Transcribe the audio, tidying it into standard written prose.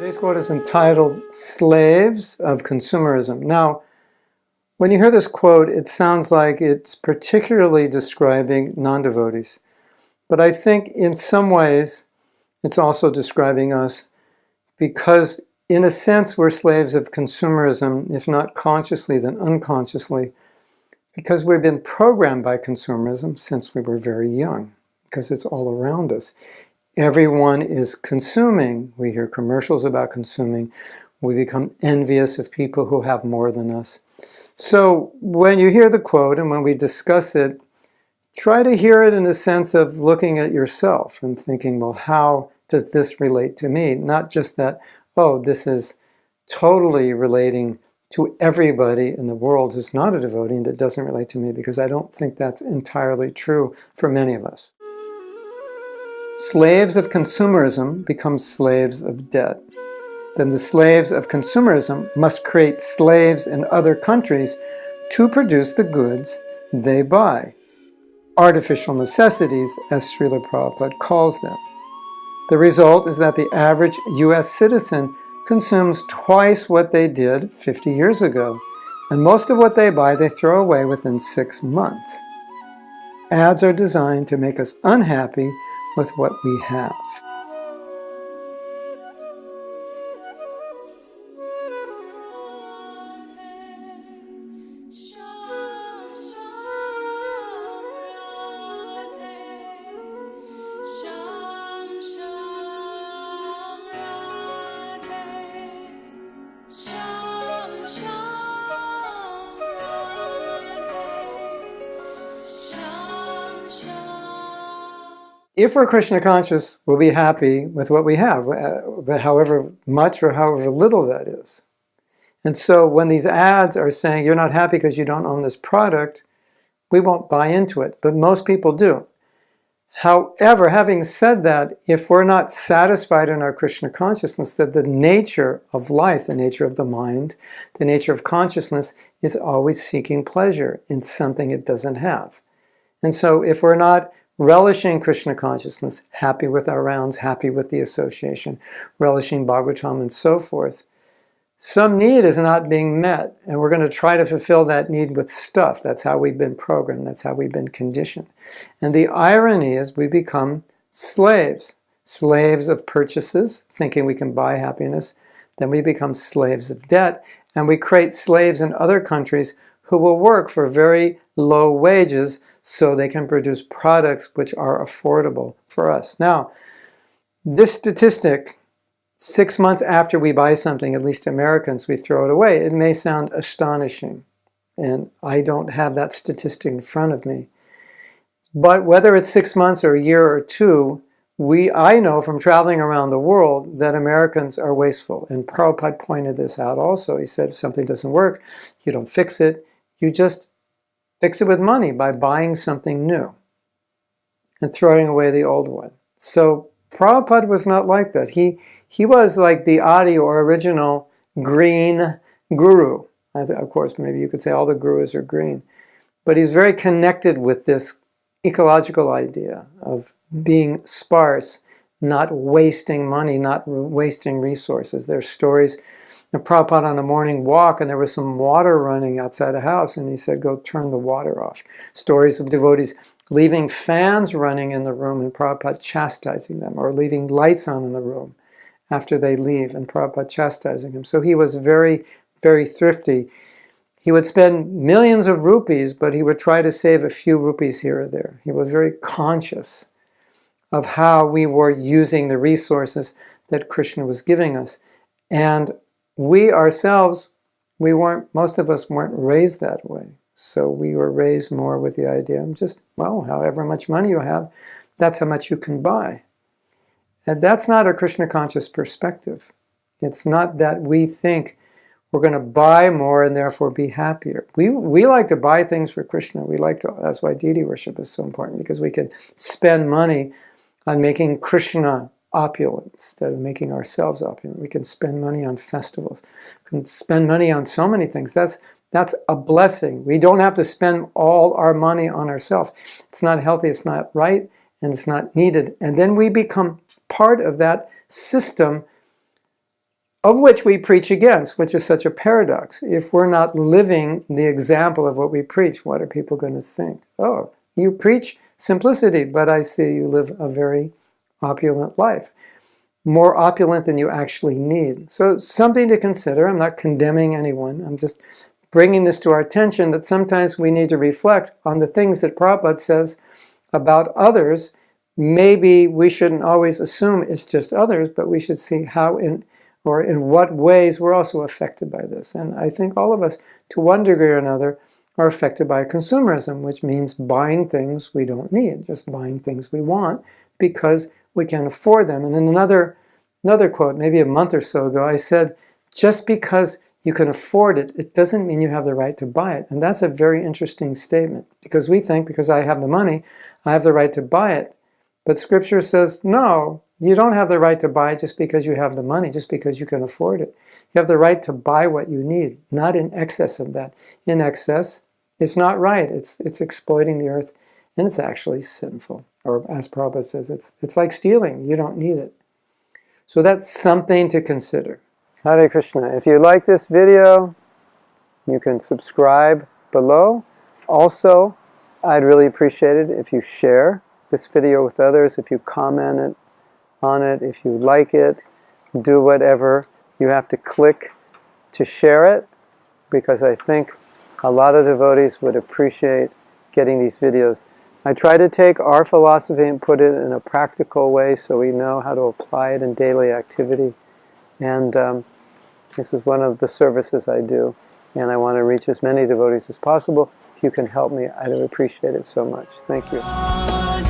Today's quote is entitled, Slaves of Consumerism. Now, when you hear this quote, it sounds like it's particularly describing non-devotees. But I think in some ways, it's also describing us because, in a sense, we're slaves of consumerism, if not consciously, then unconsciously, because we've been programmed by consumerism since we were very young, because it's all around us. Everyone is consuming. We hear commercials about consuming. We become envious of people who have more than us. So when you hear the quote and when we discuss it, try to hear it in the sense of looking at yourself and thinking, well, how does this relate to me? Not just that, oh, this is totally relating to everybody in the world who's not a devotee and that doesn't relate to me, because I don't think that's entirely true for many of us. Slaves of consumerism become slaves of debt. Then the slaves of consumerism must create slaves in other countries to produce the goods they buy. Artificial necessities, as Srila Prabhupada calls them. The result is that the average U.S. citizen consumes twice what they did 50 years ago, and most of what they buy they throw away within 6 months. Ads are designed to make us unhappy with what we have. If we're Krishna conscious, we'll be happy with what we have, but however much or however little that is. And so when these ads are saying you're not happy because you don't own this product, we won't buy into it, but most people do. However, having said that, if we're not satisfied in our Krishna consciousness, that the nature of life, the nature of the mind, the nature of consciousness is always seeking pleasure in something it doesn't have. And so if we're not relishing Krishna consciousness, happy with our rounds, happy with the association, relishing Bhagavatam and so forth, some need is not being met, and we're going to try to fulfill that need with stuff. That's how we've been programmed. That's how we've been conditioned. And the irony is we become slaves. Slaves of purchases, thinking we can buy happiness. Then we become slaves of debt, and we create slaves in other countries who will work for very low wages so they can produce products which are affordable for us. Now, this statistic, 6 months after we buy something, at least Americans, we throw it away. It may sound astonishing, and I don't have that statistic in front of me. But whether it's 6 months or a year or two, I know from traveling around the world that Americans are wasteful. And Prabhupada pointed this out also. He said if something doesn't work, you don't fix it. You just fix it with money by buying something new and throwing away the old one. So Prabhupada was not like that. He was like the Adi or original green guru. Of course, maybe you could say all the gurus are green. But he's very connected with this ecological idea of being sparse, not wasting money, not wasting resources. There's stories of Prabhupada on a morning walk, and there was some water running outside a house, and he said, go turn the water off. Stories of devotees leaving fans running in the room and Prabhupada chastising them, or leaving lights on in the room after they leave and Prabhupada chastising him. So he was very, very thrifty. He would spend millions of rupees, but he would try to save a few rupees here or there. He was very conscious of how we were using the resources that Krishna was giving us. And we ourselves, most of us weren't raised that way. So we were raised more with the idea of just, well, however much money you have, that's how much you can buy. And that's not a Krishna conscious perspective. It's not that we think we're going to buy more and therefore be happier. We like to buy things for Krishna. That's why deity worship is so important, because we can spend money on making Krishna opulent instead of making ourselves opulent. We can spend money on festivals. We can spend money on so many things. That's a blessing. We don't have to spend all our money on ourselves. It's not healthy, it's not right, and it's not needed. And then we become part of that system of which we preach against, which is such a paradox. If we're not living the example of what we preach, what are people going to think? Oh, you preach simplicity, but I see you live a very opulent life. More opulent than you actually need. So something to consider. I'm not condemning anyone. I'm just bringing this to our attention that sometimes we need to reflect on the things that Prabhupada says about others. Maybe we shouldn't always assume it's just others, but we should see how in what ways we're also affected by this. And I think all of us, to one degree or another, are affected by consumerism, which means buying things we don't need, just buying things we want because we can afford them. And in another quote, maybe a month or so ago, I said, just because you can afford it, it doesn't mean you have the right to buy it. And that's a very interesting statement, because we think because I have the money, I have the right to buy it. But Scripture says, no, you don't have the right to buy it just because you have the money, just because you can afford it. You have the right to buy what you need, not in excess of that. In excess, it's not right. It's exploiting the earth, and it's actually sinful. Or as Prabhupada says, it's like stealing. You don't need it. So that's something to consider. Hare Krishna. If you like this video, you can subscribe below. Also, I'd really appreciate it if you share this video with others, if you comment on it, if you like it, do whatever. You have to click to share it, because I think a lot of devotees would appreciate getting these videos. I try to take our philosophy and put it in a practical way so we know how to apply it in daily activity. And this is one of the services I do, and I want to reach as many devotees as possible. If you can help me, I'd appreciate it so much. Thank you.